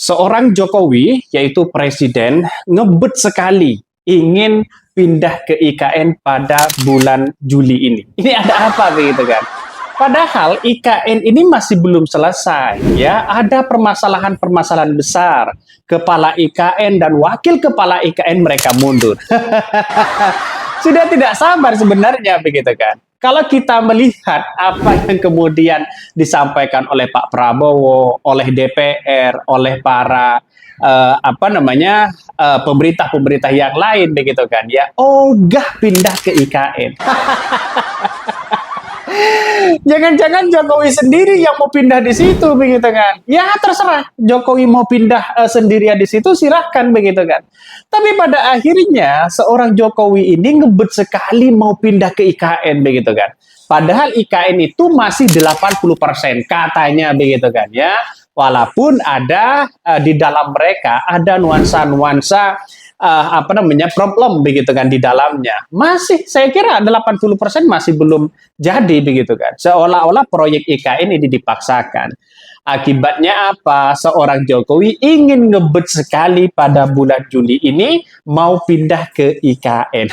seorang Jokowi, yaitu presiden, ngebet sekali ingin pindah ke IKN pada bulan Juli ini. Ini ada apa begitu kan? Padahal IKN ini masih belum selesai, ya. Ada permasalahan-permasalahan besar. Kepala IKN dan wakil kepala IKN mereka mundur. Sudah tidak sabar sebenarnya begitu kan. Kalau kita melihat apa yang kemudian disampaikan oleh Pak Prabowo, oleh DPR, oleh para pemerintah-pemerintah yang lain begitu kan, ya ogah pindah ke IKN. Jangan-jangan Jokowi sendiri yang mau pindah di situ begitu kan? Ya terserah, Jokowi mau pindah sendirian di situ silahkan begitu kan. Tapi pada akhirnya seorang Jokowi ini ngebet sekali mau pindah ke IKN begitu kan. Padahal IKN itu masih 80% katanya begitu kan ya. Walaupun ada di dalam mereka ada nuansa-nuansa problem begitu kan di dalamnya. Masih saya kira 80% masih belum jadi begitu kan. Seolah-olah proyek IKN ini dipaksakan. Akibatnya apa? Seorang Jokowi ingin ngebet sekali pada bulan Juli ini mau pindah ke IKN.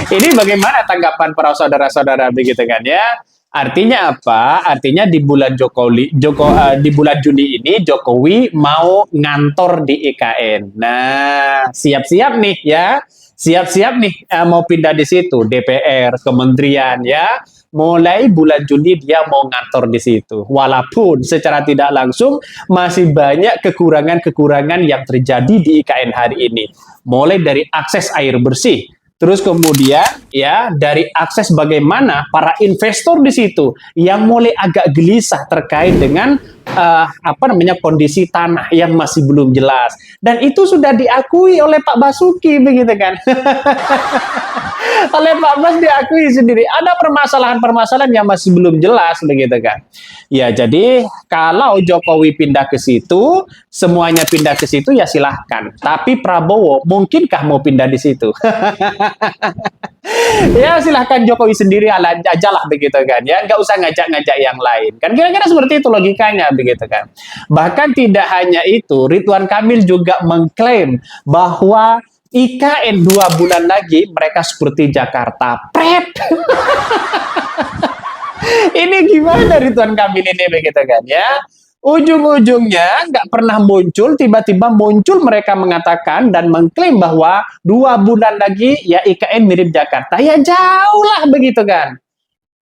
Ini bagaimana tanggapan para saudara-saudara begitu kan ya? Artinya apa? Artinya di bulan di bulan Juni ini Jokowi mau ngantor di IKN. Nah, siap-siap nih ya. Siap-siap nih mau pindah di situ, DPR, kementerian ya. Mulai bulan Juni dia mau ngantor di situ. Walaupun secara tidak langsung masih banyak kekurangan-kekurangan yang terjadi di IKN hari ini. Mulai dari akses air bersih, terus kemudian ya dari akses bagaimana para investor di situ yang mulai agak gelisah terkait dengan kondisi tanah yang masih belum jelas, dan itu sudah diakui oleh Pak Basuki begitu kan. Oleh Pak Bas diakui sendiri ada permasalahan-permasalahan yang masih belum jelas begitu kan. Ya jadi kalau Jokowi pindah ke situ, semuanya pindah ke situ ya silahkan. Tapi Prabowo mungkinkah mau pindah di situ? Ya silahkan Jokowi sendiri aja lah begitu kan ya, nggak usah ngajak-ngajak yang lain kan, kira-kira seperti itu logikanya begitu kan. Bahkan tidak hanya itu, Ridwan Kamil juga mengklaim bahwa IKN 2 bulan lagi mereka seperti Jakarta prep. Ini gimana Ridwan Kamil ini begitu kan ya. Ujung-ujungnya nggak pernah muncul, tiba-tiba muncul mereka mengatakan dan mengklaim bahwa 2 bulan lagi ya IKN mirip Jakarta. Ya jauh lah begitu kan.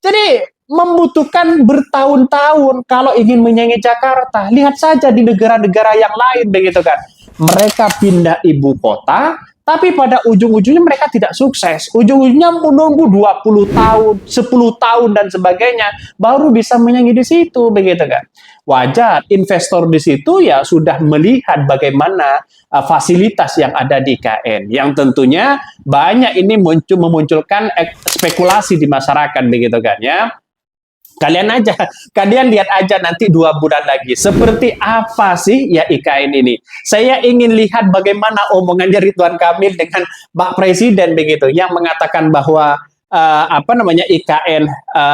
Jadi membutuhkan bertahun-tahun kalau ingin menyaingi Jakarta. Lihat saja di negara-negara yang lain begitu kan. Mereka pindah ibu kota, tapi pada ujung-ujungnya mereka tidak sukses. Ujung-ujungnya menunggu 20 tahun, 10 tahun dan sebagainya baru bisa menyaingi di situ begitu kan. Wajar investor di situ ya sudah melihat bagaimana fasilitas yang ada di IKN yang tentunya banyak ini memunculkan spekulasi di masyarakat begitu kan ya. Kalian lihat aja nanti 2 bulan lagi seperti apa sih ya IKN ini. Saya ingin lihat bagaimana omongannya Ridwan Kamil dengan Pak Presiden begitu yang mengatakan bahwa IKN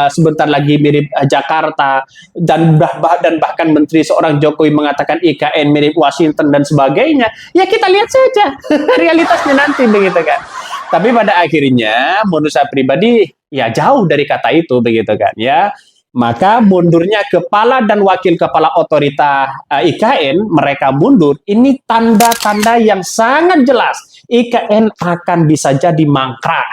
sebentar lagi mirip Jakarta, dan bahkan menteri seorang Jokowi mengatakan IKN mirip Washington dan sebagainya. Ya kita lihat saja realitasnya nanti begitu kan. Tapi pada akhirnya menurut saya pribadi ya jauh dari kata itu begitu kan ya. Maka mundurnya kepala dan wakil kepala otorita IKN, mereka mundur, ini tanda-tanda yang sangat jelas IKN akan bisa jadi mangkrak.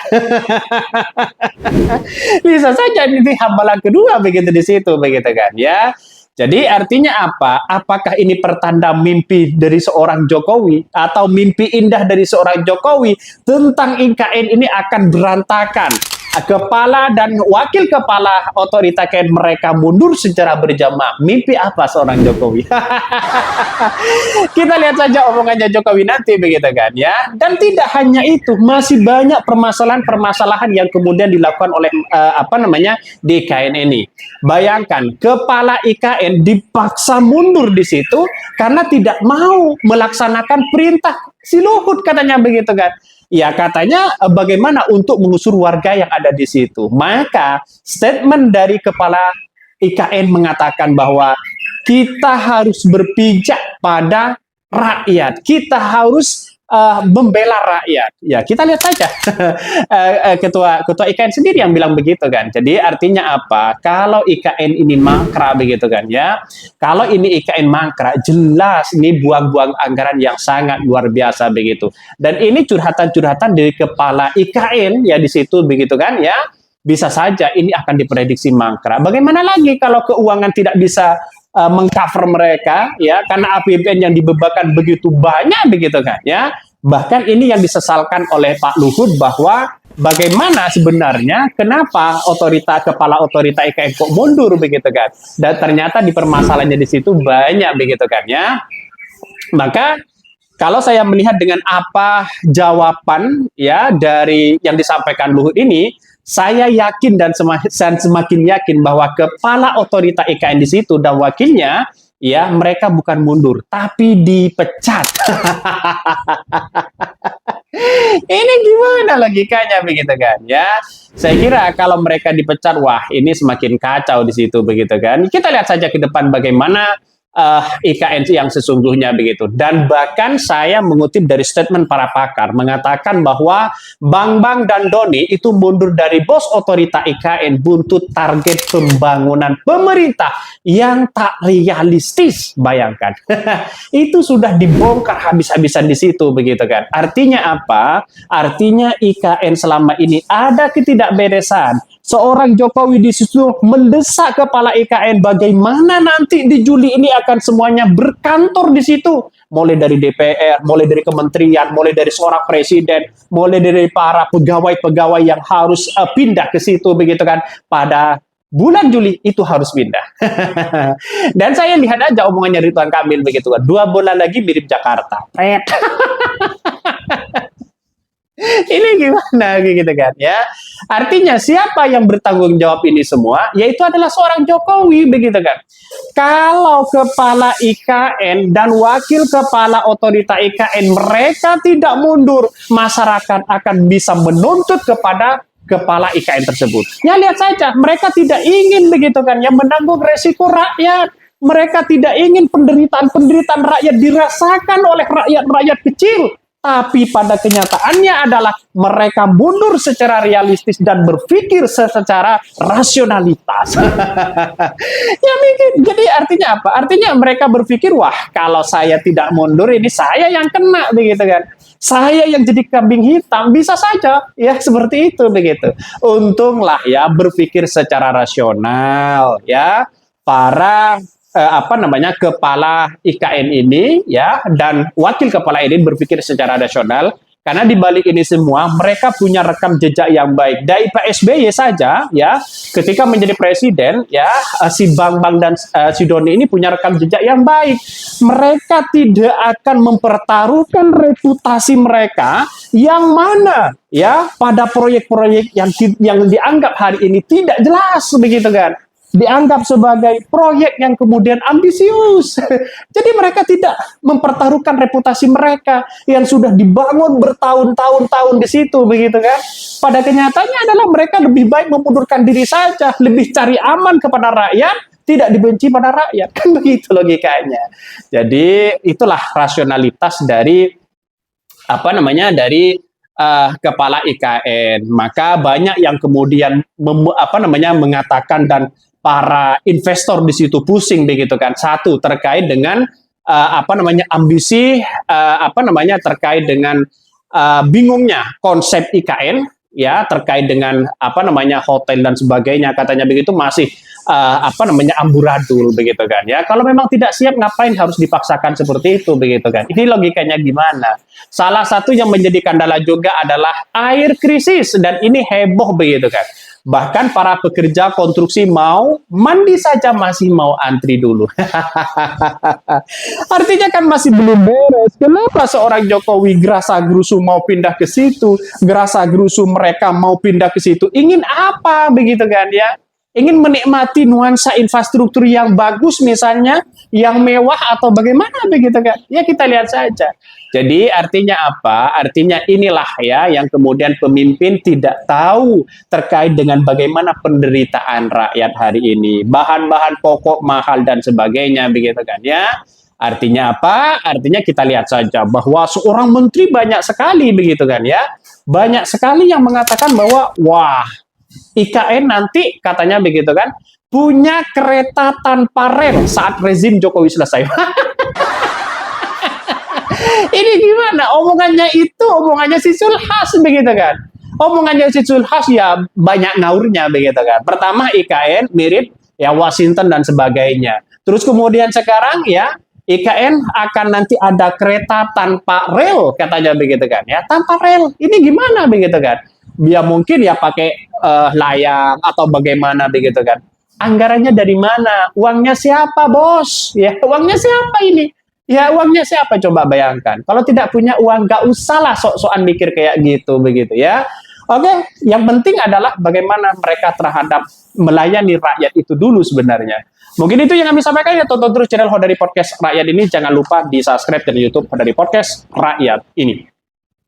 Bisa saja ini hambalan kedua begitu di situ begitu kan ya. Jadi artinya apa? Apakah ini pertanda mimpi dari seorang Jokowi atau mimpi indah dari seorang Jokowi tentang IKN ini akan berantakan? Kepala dan wakil kepala otorita IKN mereka mundur secara berjamaah. Mimpi apa seorang Jokowi? Kita lihat saja omongannya Jokowi nanti begitu kan ya. Dan tidak hanya itu, masih banyak permasalahan-permasalahan yang kemudian dilakukan oleh di IKN ini. Bayangkan kepala IKN dipaksa mundur di situ karena tidak mau melaksanakan perintah si Luhut katanya begitu kan. Ya katanya bagaimana untuk mengusur warga yang ada di situ. Maka statement dari kepala IKN mengatakan bahwa kita harus berpijak pada rakyat. Kita harus membela rakyat. Ya, kita lihat saja ketua IKN sendiri yang bilang begitu kan. Jadi artinya apa? Kalau IKN ini mangkrak begitu kan ya. Kalau ini IKN mangkrak, jelas ini buang-buang anggaran yang sangat luar biasa begitu. Dan ini curhatan-curhatan dari kepala IKN ya di situ begitu kan ya. Bisa saja ini akan diprediksi mangkrak. Bagaimana lagi kalau keuangan tidak bisa mengcover mereka ya, karena APBN yang dibebankan begitu banyak begitu kan ya. Bahkan ini yang disesalkan oleh Pak Luhut bahwa bagaimana sebenarnya kenapa kepala otorita IKN kok mundur begitu kan. Dan ternyata di permasalahannya di situ banyak begitu kan ya. Maka kalau saya melihat dengan apa jawaban ya dari yang disampaikan Luhut ini, saya yakin dan semakin yakin bahwa kepala otorita IKN di situ dan wakilnya ya mereka bukan mundur tapi dipecat. Ini gimana logikanya begitu kan ya? Saya kira kalau mereka dipecat, wah ini semakin kacau di situ begitu kan. Kita lihat saja ke depan bagaimana IKN yang sesungguhnya begitu. Dan bahkan saya mengutip dari statement para pakar mengatakan bahwa Bambang dan Doni itu mundur dari bos otorita IKN buntut target pembangunan pemerintah yang tak realistis. Bayangkan. Itu sudah dibongkar habis-habisan di situ begitu kan. Artinya apa? Artinya IKN selama ini ada ketidakberesan. Seorang Jokowi di situ mendesak kepala IKN bagaimana nanti di Juli ini akan semuanya berkantor di situ. Mulai dari DPR, mulai dari kementerian, mulai dari seorang presiden, mulai dari para pegawai-pegawai yang harus pindah ke situ begitu kan. Pada bulan Juli itu harus pindah. Dan saya lihat aja omongannya Ridwan Kamil begitu kan. 2 bulan lagi mirip Jakarta. Ini gimana gitu kan ya. Artinya siapa yang bertanggung jawab ini semua? Yaitu adalah seorang Jokowi begitu kan. Kalau kepala IKN dan wakil kepala otorita IKN mereka tidak mundur, masyarakat akan bisa menuntut kepada kepala IKN tersebut. Ya lihat saja, mereka tidak ingin begitu kan yang menanggung resiko rakyat. Mereka tidak ingin penderitaan rakyat dirasakan oleh rakyat-rakyat kecil. Tapi pada kenyataannya adalah mereka mundur secara realistis dan berpikir secara rasionalitas. Ya mikir. Jadi artinya apa? Artinya mereka berpikir, wah kalau saya tidak mundur ini saya yang kena begitu kan. Saya yang jadi kambing hitam, bisa saja ya seperti itu begitu. Untunglah ya berpikir secara rasional ya para kepala IKN ini ya dan wakil kepala ini berpikir secara rasional karena di balik ini semua mereka punya rekam jejak yang baik. Dari Pak SBY saja ya ketika menjadi presiden ya si Bambang dan si Doni ini punya rekam jejak yang baik. Mereka tidak akan mempertaruhkan reputasi mereka yang mana ya pada proyek-proyek yang dianggap hari ini tidak jelas begitu kan. Dianggap sebagai proyek yang kemudian ambisius. Jadi mereka tidak mempertaruhkan reputasi mereka yang sudah dibangun bertahun-tahun di situ begitu kan. Pada kenyataannya adalah mereka lebih baik memundurkan diri saja, lebih cari aman kepada rakyat, tidak dibenci pada rakyat. Kan begitu logikanya. Jadi itulah rasionalitas dari kepala IKN. Maka banyak yang kemudian mengatakan dan para investor di situ pusing begitu kan. Satu terkait dengan ambisi terkait dengan bingungnya konsep IKN ya terkait dengan hotel dan sebagainya katanya begitu masih amburadul begitu kan ya. Kalau memang tidak siap ngapain harus dipaksakan seperti itu begitu kan. Ini logikanya gimana? Salah satu yang menjadi kendala juga adalah air krisis dan ini heboh begitu kan. Bahkan para pekerja konstruksi mau mandi saja masih mau antri dulu. Artinya kan masih belum beres. Kenapa seorang Jokowi gerasa-gerusu mau pindah ke situ? Gerasa-gerusu mereka mau pindah ke situ. Ingin apa begitu kan ya? ingin menikmati nuansa infrastruktur yang bagus misalnya, yang mewah atau bagaimana begitu kan? Ya kita lihat saja. Jadi artinya apa? Artinya inilah ya yang kemudian pemimpin tidak tahu terkait dengan bagaimana penderitaan rakyat hari ini. Bahan-bahan pokok mahal dan sebagainya begitu kan ya. Artinya apa? Artinya kita lihat saja bahwa seorang menteri banyak sekali begitu kan ya. Banyak sekali yang mengatakan bahwa wah, IKN nanti katanya begitu kan, punya kereta tanpa rel saat rezim Jokowi selesai. Ini gimana? Omongannya si Zulhas begitu kan. Omongannya si Zulhas ya banyak ngaurnya begitu kan. Pertama IKN mirip ya Washington dan sebagainya. Terus kemudian sekarang ya IKN akan nanti ada kereta tanpa rel katanya begitu kan ya. Tanpa rel. Ini gimana begitu kan? Dia mungkin ya pakai layang atau bagaimana begitu kan. Anggarannya dari mana? Uangnya siapa, Bos? Ya, uangnya siapa ini? Ya, uangnya siapa coba bayangkan. Kalau tidak punya uang gak usahlah sok-sokan mikir kayak gitu begitu ya. Oke, yang penting adalah bagaimana mereka terhadap melayani rakyat itu dulu sebenarnya. Mungkin itu yang kami sampaikan ya, tonton terus channel Hodari Podcast Rakyat ini. Jangan lupa di subscribe di YouTube Hodari Podcast Rakyat ini.